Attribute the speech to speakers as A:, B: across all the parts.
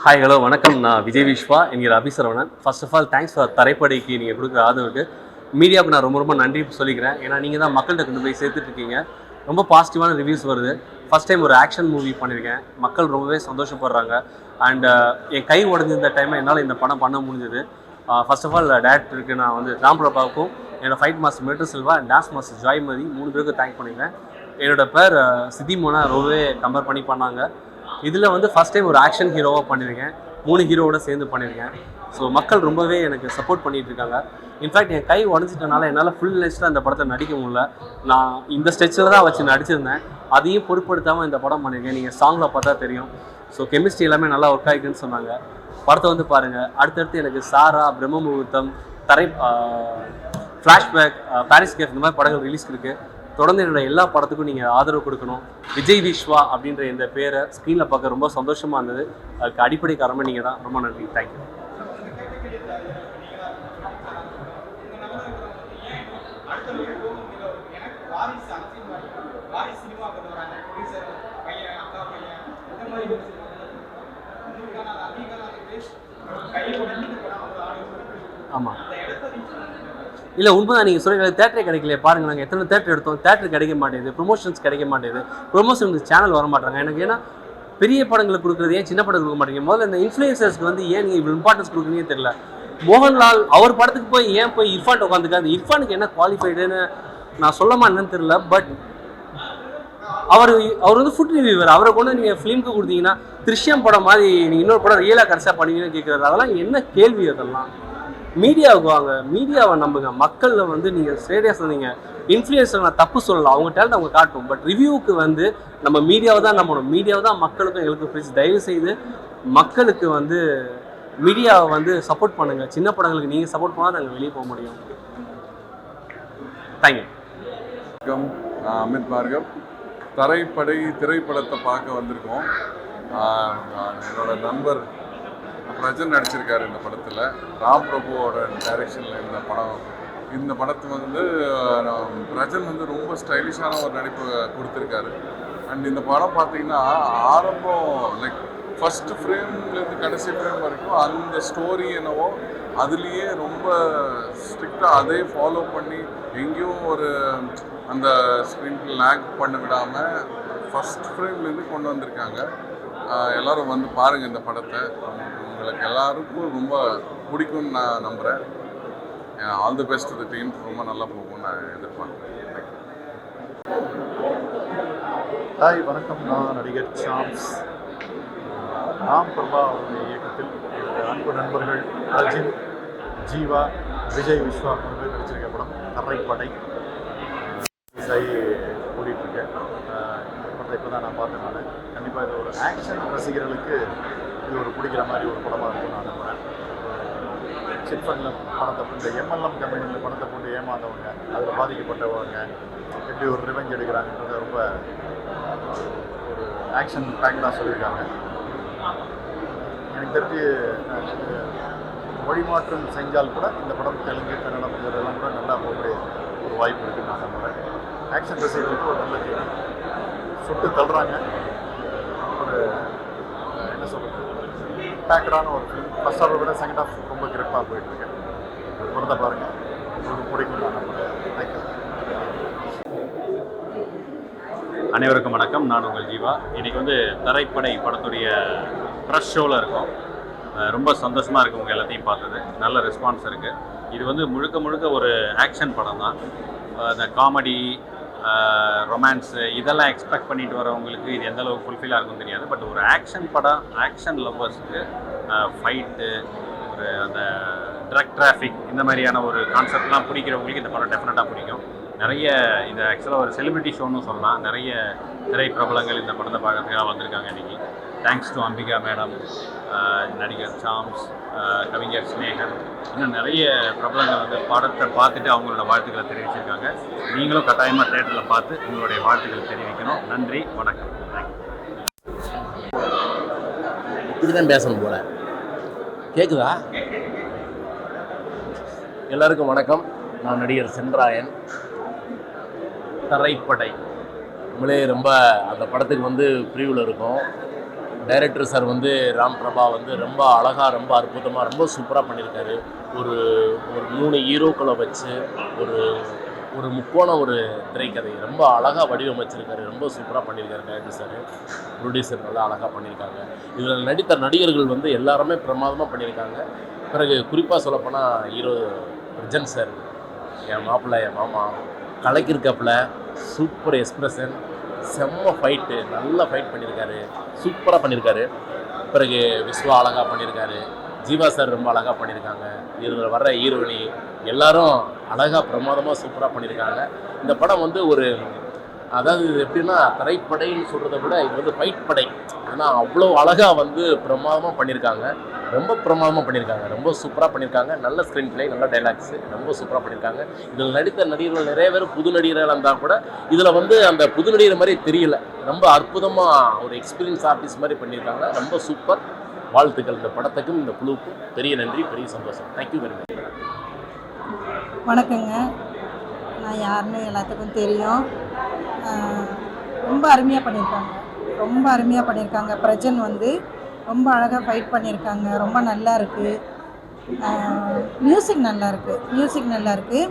A: Hi hello வணக்கம். நான் விஜய் விஸ்வா என்கிற அபிசரவணன். First of all thanks for தரைப்படைக்கு நீங்கள் கொடுக்குற ஆதரவுக்கு. மீடியாவுக்கு நான் ரொம்ப ரொம்ப நன்றி சொல்லிக்கிறேன். ஏன்னா நீங்கள் தான் மக்கள்கிட்ட கொண்டு போய் சேர்த்துட்ருக்கீங்க. ரொம்ப பாசிட்டிவான ரிவ்யூஸ் வருது. ஃபஸ்ட் டைம் ஒரு ஆக்ஷன் மூவி பண்ணியிருக்கேன். மக்கள் ரொம்பவே சந்தோஷப்படுறாங்க. அண்ட் என் கை உடஞ்சிருந்த டைமில் என்னால் இந்த படம் பண்ண முடிஞ்சது. ஃபர்ஸ்ட் ஆஃப் ஆல் டேரக்டருக்கு நான் வந்து ராம் பிரபாவுக்கும், என்னோடய ஃபைட் மாஸ்டர் மெட்ரு Selva and dance master Joymathi 3 பேருக்கு தேங்க் பண்ணிக்கிறேன். என்னோடய பேர் சித்தி மோனா ரொம்பவே கம்பேர் பண்ணி பண்ணாங்க. இதில் வந்து ஃபஸ்ட் டைம் ஒரு ஆக்ஷன் ஹீரோவாக பண்ணியிருக்கேன். 3 ஹீரோவோட சேர்ந்து பண்ணியிருக்கேன். ஸோ மக்கள் ரொம்பவே எனக்கு சப்போர்ட் பண்ணிகிட்டு இருக்காங்க. இன்ஃபேக்ட் என் கை உடஞ்சிட்டனால என்னால் ஃபுல் லென்ஸில் அந்த படத்தை நடிக்க முடியல. நான் இந்த ஸ்டெச்சில் தான் வச்சு நடிச்சிருந்தேன். அதையும் பொருட்படுத்தாமல் இந்த படம் பண்ணியிருக்கேன். நீங்கள் சாங்கில் பார்த்தா தெரியும். ஸோ கெமிஸ்ட்ரி எல்லாமே நல்லா ஒர்க் ஆகிக்குன்னு சொன்னாங்க. படத்தை வந்து பாருங்கள். அடுத்தடுத்து எனக்கு சாரா, பிரம்ம முகூர்த்தம், ஃப்ளாஷ்பேக், பாரிஸ் கேஃப் இந்த மாதிரி படங்கள் ரிலீஸ்க்கு இருக்குது. தொடர்ந்து என்னோட எல்லா படத்துக்கும் நீங்கள் ஆதரவு கொடுக்கணும். விஜய் விஸ்வா அப்படின்ற இந்த பேரை ஸ்க்ரீனில் பார்க்க ரொம்ப சந்தோஷமாக இருந்தது. அதுக்கு அடிப்படை காரணமே நீங்கள் தான். ரொம்ப நன்றி. தேங்க்யூ. ஆமாம், இல்லை உண்மைதான் நீங்கள் சொல்லுங்க. தேட்டரே கிடைக்கல. பாருங்கள், நாங்கள் எத்தனை தேட்டர் எடுத்தோம். தேட்டர் கிடைக்க மாட்டேங்குது, ப்ரொமோஷன்ஸ் கிடைக்க மாட்டேங்குது, ப்ரொமோஷனுக்கு சேனல் வர மாட்டாங்க. எனக்கு ஏன்னா பெரிய படங்களுக்கு கொடுக்குறது ஏன் சின்ன படங்களுக்கு கொடுக்க மாட்டேங்க? முதல்ல இந்த இன்ஃப்ளூயன்சர்ஸ்க்கு வந்து ஏன் நீங்கள் இவ்வளோ இம்பார்ட்டன்ஸ் கொடுக்குறீங்கன்னு தெரியல. மோகன்லால் அவர் படத்துக்கு போய் ஏன் போய் இர்ஃபான் உட்காந்துக்காது? இர்ஃபானுக்கு என்ன குவாலிஃபைடுன்னு நான் சொல்லமா என்னன்னு தெரியல. பட் அவர் வந்து ஃபுட் ரிவ்யூவர். அவரை கொண்டு நீங்கள் ஃபிலிமுக்கு கொடுத்தீங்கன்னா திருஷ்யம் படம் மாதிரி நீங்கள் இன்னொரு படம் ரியலாக கரெக்டாக பண்ணுவீங்கன்னு கேட்குறாரு. அதெல்லாம் என்ன கேள்வி? அதெல்லாம் மீடியாவுக்கு வாங்க, மீடியாவை நம்புங்க. மக்களில் வந்து நீங்கள் ஸ்டேடியா சொன்னீங்க, இன்ஃப்ளூயன்ஸர் நான் தப்பு சொல்லலாம், அவங்க டேலண்ட் அவங்க காட்டும். பட் ரிவ்யூவுக்கு வந்து நம்ம மீடியாவை தான் நம்பணும். மீடியாவை தான் மக்களுக்கும் எங்களுக்கும் ப்ளீஸ் தயவு செய்து மக்களுக்கு வந்து மீடியாவை வந்து சப்போர்ட் பண்ணுங்கள். சின்ன படங்களுக்கு நீங்கள் சப்போர்ட் பண்ணால் நாங்கள் வெளியே போக முடியும். தேங்க்யூ.
B: வணக்கம், நான் அமித் பார்கவ். தரைப்படை திரைப்படத்தை பார்க்க வந்திருக்கோம். என்னோட நண்பர் பிரஜன் நடிச்சிருக்காரு இந்த படத்தில். ராம் பிரபுவோட டைரக்ஷனில் இந்த படத்தை வந்து பிரஜன் வந்து ரொம்ப ஸ்டைலிஷான ஒரு நடிப்பு கொடுத்துருக்காரு. அண்ட் இந்த படம் பார்த்தீங்கன்னா ஆரம்பம் லைக் ஃபஸ்ட்டு ஃப்ரேம்லேருந்து கடைசி ஃப்ரேம் வரைக்கும் அந்த ஸ்டோரி என்னவோ அதுலேயே ரொம்ப ஸ்ட்ரிக்டாக அதே ஃபாலோ பண்ணி எங்கேயும் ஒரு அந்த ஸ்க்ரீன் லேக் பண்ண விடாமல் ஃபஸ்ட் ஃப்ரேம்லேருந்து கொண்டு வந்திருக்காங்க. எல்லோரும் வந்து பாருங்கள் இந்த படத்தை. உங்களுக்கு எல்லாருக்கும் ரொம்ப பிடிக்கும்னு நான் நம்புகிறேன். All the best to the team. ரொம்ப நல்லா போகும்னு நான் எதிர்பார்க்குறேன்.
C: ஹாய், வணக்கம். நான் நடிகர் சாம்ஸ். ராம் பிரபா அவருடைய இயக்கத்தில் அன்பு நண்பர்கள் அர்ஜுன், ஜீவா, விஜய் விஸ்வா அவர்கள் நடிச்சிருக்க படம் தரைப்படை ஓடிட்டுருக்கேன். இந்த படத்தை இப்போ தான் நான் பார்த்தேன். நான் கண்டிப்பாக இது ஒரு ஆக்ஷன் ரசிகர்களுக்கு இது ஒரு பிடிக்கிற மாதிரி ஒரு படமாக இருக்கும்னு நான் நம்புகிறேன். சிட்ஃபண்டில் பணத்தை போட்டு, எம்எல்எம் கம்பெனியில் பணத்தை போட்டு ஏமாந்தவங்க, அதில் பாதிக்கப்பட்டவங்க எப்படி ஒரு ரிவெஞ்ச் எடுக்கிறாங்கன்றத ரொம்ப ஒரு ஆக்ஷன் பேக்டாக சொல்லியிருக்காங்க. எனக்கு தெரிஞ்சு மொழி மாற்றம் செஞ்சால் கூட இந்த படம் தெலுங்கு, கன்னடம் இதெல்லாம் கூட நல்லா போகக்கூடிய ஒரு வாய்ப்பு இருக்குதுன்னு நான் நம்புகிறேன். ஆக்ஷன் ரசிகர்களுக்கு ஒரு நல்ல கேள்வி. சுட்டு தள்ளுறாங்க. ஒரு என்ன சொல்கிறது, பேக்கடான ஒரு ஃபிலிம். ஃபர்ஸ்ட் ஹாஃபை விட செகண்ட் ஹாஃப் ரொம்ப கிரிப்பாக போயிட்டுருக்கேன். படத்தை பாருங்கள், உங்களுக்கு பிடிக்கும் நான் நம்புகிறேன். தேங்க்யூ.
D: அனைவருக்கும் வணக்கம். நான் உங்கள் ஜீவா. இன்றைக்கி வந்து தரைப்படை படத்துடைய ப்ரெஸ் ஷோவில் இருக்கோம். ரொம்ப சந்தோஷமாக இருக்குது உங்கள் எல்லாத்தையும் பார்த்தது. நல்ல ரெஸ்பான்ஸ் இருக்குது. இது வந்து முழுக்க முழுக்க ஒரு ஆக்ஷன் படம் தான். இந்த காமெடி, ரொமான்ஸு இதெல்லாம் எக்ஸ்பெக்ட் பண்ணிட்டு வரவங்களுக்கு இது எந்த அளவுக்கு ஃபுல்ஃபில்லாக இருக்குன்னு தெரியாது. பட் ஒரு ஆக்ஷன் படம், ஆக்ஷன் லவ்வர்ஸுக்கு ஃபைட்டு, ஒரு அந்த ட்ரக் டிராஃபிக் இந்த மாதிரியான ஒரு கான்செப்ட்லாம் பிடிக்கிறவங்களுக்கு இந்த படம் டெஃபினட்டாக பிடிக்கும். நிறைய இது ஆக்சுவலாக ஒரு செலிபிரிட்டி ஷோன்னு சொல்லலாம். நிறைய திரை பிரபலங்கள் இந்த படத்தை பார்க்கறதுக்காக வந்திருக்காங்க இன்றைக்கி. தேங்க்ஸ் டு அம்பிகா மேடம், நடிகர் சாம்ஸ், கவிஞர் ஸ்னேகன், இன்னும் நிறைய பிரபலங்கள் வந்து படத்தை பார்த்துட்டு அவங்களோட வாழ்த்துக்களை தெரிவிச்சிருக்காங்க. நீங்களும் கட்டாயமாக தேட்டரில் பார்த்து உங்களுடைய வாழ்த்துக்களை தெரிவிக்கணும். நன்றி, வணக்கம்.
E: இப்படி தான் பேசணும் போல கேட்குதா? எல்லாருக்கும் வணக்கம். நான் நடிகர் சென்றாயன். தரைப்படை நம்மளே ரொம்ப அந்த படத்துக்கு வந்து ப்ரீவில் இருக்கும். டைரக்டர் சார் வந்து ராம் பிரபா வந்து ரொம்ப அழகாக, ரொம்ப அற்புதமாக, ரொம்ப சூப்பராக பண்ணியிருக்காரு. ஒரு ஒரு 3 ஹீரோக்களை வச்சு ஒரு ஒரு முக்கோண ஒரு திரைக்கதை ரொம்ப அழகாக வடிவமைச்சிருக்காரு. ரொம்ப சூப்பராக பண்ணியிருக்காரு டைரக்டர் சார். ப்ரொடியூசர் நல்லா அழகாக பண்ணியிருக்காங்க. இதில் நடித்த நடிகர்கள் வந்து எல்லாருமே பிரமாதமாக பண்ணியிருக்காங்க. பிறகு குறிப்பாக சொல்லப்போனால் ஹீரோ பிரஜன் சார், என் மாப்பிள்ளை, என் மாமா கலக்கிருக்காப்புல. சூப்பர் எக்ஸ்பிரஷன், செம்ம ஃபைட்டு, நல்லா ஃபைட் பண்ணியிருக்காரு, சூப்பராக பண்ணியிருக்காரு. பிறகு விஸ்வா அழகாக பண்ணியிருக்காரு. ஜீவா சார் ரொம்ப அழகாக பண்ணியிருக்காங்க. இதில் வர்ற ஹீரோயினி எல்லாரும் அழகாக பிரமாதமாக சூப்பராக பண்ணியிருக்காங்க. இந்த படம் வந்து ஒரு அதாவது இது எப்படின்னா திரைப்படைன்னு சொல்கிறத விட இது வந்து ஃபைட் படை. ஏன்னா அவ்வளோ அழகாக வந்து பிரமாதமாக பண்ணியிருக்காங்க. ரொம்ப பிரமாதமாக பண்ணியிருக்காங்க. ரொம்ப சூப்பராக பண்ணியிருக்காங்க. நல்ல ஸ்க்ரீன் பிளே, நல்ல டைலாக்ஸு, ரொம்ப சூப்பராக பண்ணியிருக்காங்க. இதில் நடித்த நடிகர்கள் நிறைய பேர் புது நடிகர்கள் இருந்தால் கூட இதில் வந்து அந்த புது நடிகர் மாதிரி தெரியல. ரொம்ப அற்புதமாக ஒரு எக்ஸ்பீரியன்ஸ் ஆர்டிஸ்ட் மாதிரி பண்ணியிருக்காங்க. ரொம்ப சூப்பர். வாழ்த்துக்கள் இந்த படத்துக்கும் இந்த குழுவுக்கும். பெரிய நன்றி, பெரிய சந்தோஷம். Thank you very much.
F: வணக்கங்க. நான் யாருன்னு எல்லாத்துக்கும் தெரியும். ரொம்ப அருமையாக பண்ணியிருக்காங்க. ரொம்ப அருமையாக பண்ணியிருக்காங்க. பிரஜன் வந்து ரொம்ப அழகாக ஃபைட் பண்ணியிருக்காங்க. ரொம்ப நல்லா இருக்குது. மியூசிக் நல்லா இருக்குது.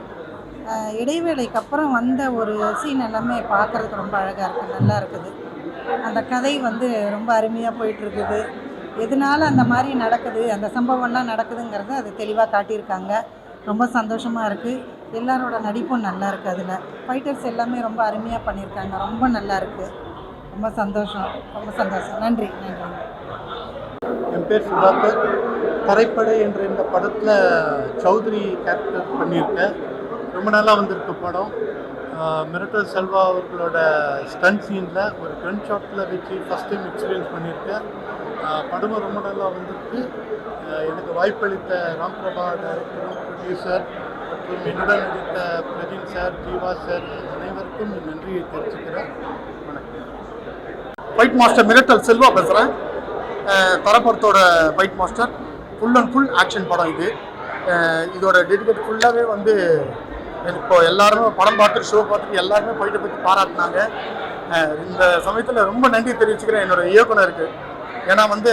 F: இடைவேளைக்கு அப்புறம் வந்த ஒரு சீன் எல்லாமே பார்க்குறதுக்கு ரொம்ப அழகாக இருக்குது. நல்லா இருக்குது. அந்த கதை வந்து ரொம்ப அருமையாக போயிட்டுருக்குது. எதனால அந்த மாதிரி நடக்குது, அந்த சம்பவம்லாம் நடக்குதுங்கிறத அது தெளிவாக காட்டியிருக்காங்க. ரொம்ப சந்தோஷமாக இருக்குது. எல்லாரோட நடிப்பும் நல்லா இருக்குது. அதில் ஃபைட்டர்ஸ் எல்லாமே ரொம்ப அருமையாக பண்ணியிருக்காங்க. ரொம்ப நல்லா இருக்குது. ரொம்ப சந்தோஷம். நன்றி.
G: என் பேர் சுதாகர். தரைப்படை என்ற இந்த படத்தில் சௌத்ரி கேரக்டர் பண்ணியிருக்கேன். ரொம்ப நல்லா வந்திருக்கு படம். மிரட்டல் செல்வா அவர்களோட ஸ்டண்ட் சீனில் ஒரு கன் ஷாட்டில் வச்சு ஃபஸ்ட் டைம் எக்ஸ்பீரியன்ஸ் பண்ணியிருக்கேன். படமும் ரொம்ப நல்லா வந்திருக்கு. எனக்கு வாய்ப்பளித்த ராம் பிரபா டைரக்டரும் ப்ரொடியூசர் மற்றும் என்னுடன் நடித்த பிரஜின் சார், ஜீவா சார் அனைவருக்கும் என் நன்றியை தெரிவிச்சுக்கிறேன். வணக்கம்.
H: ஃபைட் மாஸ்டர் மிரட்டல் செல்வா பேசுகிறேன். தரப்படத்தோட fight master. Full and full action படம் இது. இதோட டெடிகேட் ஃபுல்லாகவே வந்து இப்போ எல்லாருமே படம் பார்த்துட்டு ஷோ பார்த்துட்டு எல்லாருமே ஃபைட்டை பற்றி பாராட்டினாங்க. இந்த சமயத்தில் ரொம்ப நன்றி தெரிவிச்சுக்கிறேன் என்னோட இயக்குனருக்கு. ஏன்னா வந்து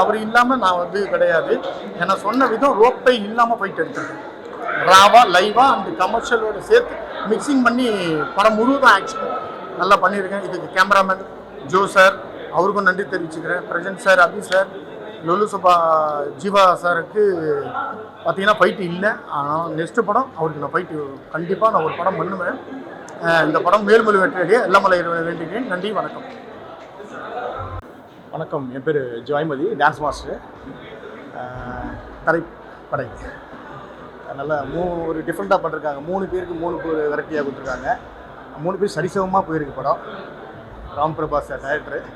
H: அவர் இல்லாமல் நான் வந்து கிடையாது. ஏன்னா சொன்ன விதம் ரோப்பை இல்லாமல் ஃபைட் எடுத்துருக்கேன். ராவாக லைவாக அந்த கமர்ஷியலோட சேர்த்து மிக்சிங் பண்ணி படம் முழுவதும் ஆக்ஷன் நல்லா பண்ணியிருக்கேன். இதுக்கு கேமராமேன் ஜோ சார், அவருக்கும் நன்றி தெரிவிச்சுக்கிறேன். பிரஜன் சார், அபி சார், லொலு சபா, ஜீவா சாருக்கு பார்த்தீங்கன்னா ஃபைட்டு இல்லை. ஆனால் நெக்ஸ்ட்டு படம் அவருக்கு நான் ஃபைட்டு கண்டிப்பாக நான் ஒரு படம் பண்ணுவேன். இந்த படம் மேல்மொழி வெற்றியடைய எல்லாமலை வேண்டிக்கிறேன். நன்றி, வணக்கம்.
C: வணக்கம். என் பேர் ஜாய்மதி, டான்ஸ் மாஸ்டர். தரைப்படை நல்லா ஒரு டிஃப்ரெண்ட்டாக பண்ணிருக்காங்க. 3 பேருக்கு 3 வெரைட்டியாக கொடுத்துருக்காங்க. 3 பேர் சரிசமமாக போயிருக்கு படம். ராம் பிரபா சார் டைரக்டர்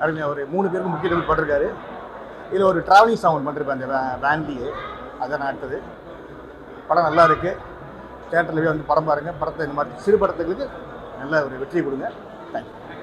C: அருமையாக ஒரு 3 பேருக்கு முக்கியத்துவம் பண்ணிருக்காரு. இதில் ஒரு ட்ராவலிங் சவுண்ட் பண்ணிருப்பேன் அந்த வேன்லேயே, அதை நான் எடுத்தது. படம் நல்லா இருக்குது. தேட்டரில் வந்து படம் பாருங்கள். படத்தை இந்த மாதிரி சிறு படத்துகளுக்கு நல்ல ஒரு வெற்றி கொடுங்க. தேங்க்யூ.